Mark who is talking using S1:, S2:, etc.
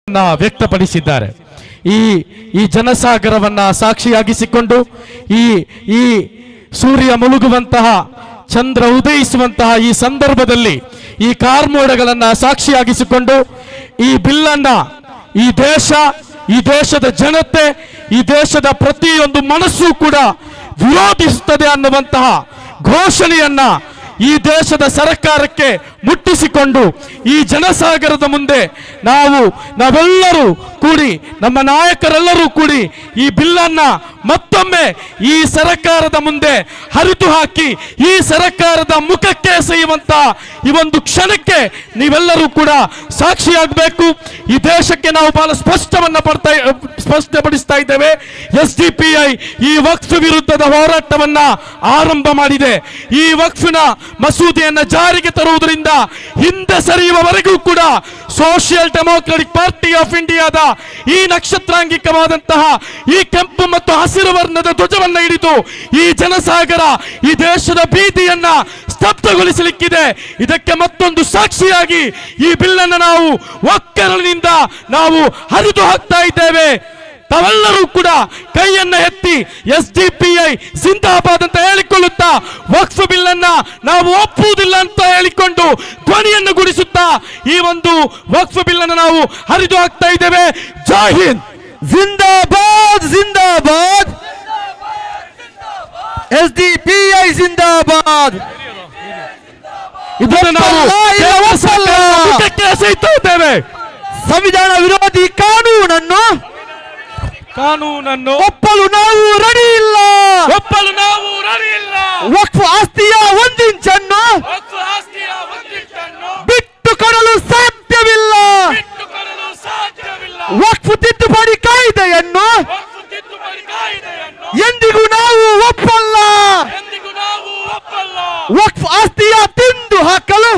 S1: ವ್ಯಕ್ತಪಡಿಸಿದ್ದಾರೆ. ಈ ಜನಸಾಗರವನ್ನ ಸಾಕ್ಷಿಯಾಗಿಸಿಕೊಂಡು ಈ ಸೂರ್ಯ ಮುಳುಗುವಂತಹ ಚಂದ್ರ ಉದಯಿಸುವಂತಹ ಈ ಸಂದರ್ಭದಲ್ಲಿ ಈ ಕಾರ್ಮೋಡಗಳನ್ನ ಸಾಕ್ಷಿಯಾಗಿಸಿಕೊಂಡು ಈ ಬಿಲ್ಲನ್ನ ಈ ದೇಶದ ಜನತೆ, ಈ ದೇಶದ ಪ್ರತಿಯೊಂದು ಮನಸ್ಸು ಕೂಡ ವಿರೋಧಿಸುತ್ತದೆ ಅನ್ನುವಂತಹ ಘೋಷಣೆಯನ್ನ ಈ ದೇಶದ ಸರ್ಕಾರಕ್ಕೆ ಮುಟ್ಟಿಸಿಕೊಂಡು ಈ ಜನಸಾಗರದ ಮುಂದೆ ನಾವೆಲ್ಲರೂ ಕೂಡಿ, ನಮ್ಮ ನಾಯಕರೆಲ್ಲರೂ ಕೂಡಿ ಈ ಬಿಲ್ಲನ್ನ ಮತ್ತೊಮ್ಮೆ ಈ ಸರ್ಕಾರದ ಮುಂದೆ ಹರಿದು ಹಾಕಿ ಈ ಸರ್ಕಾರದ ಮುಖಕ್ಕೆ ಎಸೆಯುವಂತ ಈ ಒಂದು ಕ್ಷಣಕ್ಕೆ ನೀವೆಲ್ಲರೂ ಕೂಡ ಸಾಕ್ಷಿಯಾಗಬೇಕು. ಈ ದೇಶಕ್ಕೆ ನಾವು ಬಹಳ ಸ್ಪಷ್ಟಪಡಿಸ್ತಾ ಇದ್ದೇವೆ. SDPI ಈ ವಕ್ಫ್ ವಿರುದ್ಧದ ಹೋರಾಟವನ್ನ ಆರಂಭ ಮಾಡಿದೆ. ಈ ವಕ್ಫಿನ ಮಸೂದೆಯನ್ನ ಜಾರಿಗೆ ತರುವುದರಿಂದ ಹಿಂದೆ ಸರಿಯುವವರೆಗೂ ಕೂಡ ಸೋಷಿಯಲ್ ಡೆಮೊಕ್ರಾಟಿಕ್ ಪಾರ್ಟಿ ಆಫ್ ಇಂಡಿಯಾದ ಈ ನಕ್ಷತ್ರಾಂಗಿಕವಾದಂತಹ ಈ ಕೆಂಪು ಮತ್ತು ಹಸಿರು ವರ್ಣದ ಧ್ವಜವನ್ನ ಹಿಡಿದು ಈ ಜನಸಾಗರ ಈ ದೇಶದ ಬೀದಿಯನ್ನ ಸ್ತಬ್ಧಗೊಳಿಸಲಿಕ್ಕಿದೆ. ಇದಕ್ಕೆ ಮತ್ತೊಂದು ಸಾಕ್ಷಿಯಾಗಿ ಈ ಬಿಲ್ಲನ್ನು ನಾವು ಒಕ್ಕೆರಳಿನಿಂದ ನಾವು ಹರಿದು ಹಾಕ್ತಾ ಇದ್ದೇವೆ. ತಾವೆಲ್ಲರೂ ಕೂಡ ಕೈಯನ್ನ ಎತ್ತಿ SDPI ಜಿಂದಾಬಾದ್ ಅಂತ ಹೇಳಿಕೊಳ್ಳುತ್ತಾ ವಕ್ಫ್ ಬಿಲ್ ಅನ್ನ ನಾವು ಒಪ್ಪುವುದಿಲ್ಲ ಅಂತ ಹೇಳಿಕೊಂಡು ಧ್ವನಿಯನ್ನು ಗುಡಿಸುತ್ತಾ ಈ ಒಂದು ವಕ್ಫ್ ಬಿಲ್ ಅನ್ನು ನಾವು ಹರಿದು ಹಾಕ್ತಾ ಇದ್ದೇವೆ. ಜೈ ಹಿಂದ್.
S2: ಜಿಂದಾಬಾದ್ ಜಿಂದಾಬಾದ್. SDPI ಜಿಂದಾಬಾದ್.
S1: ಇದನ್ನು ನಾವು ಎಸೆಯುತ್ತಾ ಇದ್ದೇವೆ.
S2: ಸಂವಿಧಾನ ವಿರೋಧಿ ಕಾನೂನನ್ನು ಒಪ್ಪಲು ನಾವು ರೆಡಿ ಇಲ್ಲ. ವಕ್ಫ್ ಆಸ್ತಿಯ ಒಂದಿಂಚನ್ನು ಬಿಟ್ಟು ಕೊಡಲು ಸಾಧ್ಯವಿಲ್ಲ. ವಕ್ಫ್ ತಿದ್ದುಪಡಿ ಕಾಯ್ದೆಯನ್ನು ಎಂದಿಗೂ ನಾವು ಒಪ್ಪಲ್ಲ. ವಕ್ಫ್ ಆಸ್ತಿಯ ತಿಂದು ಹಾಕಲು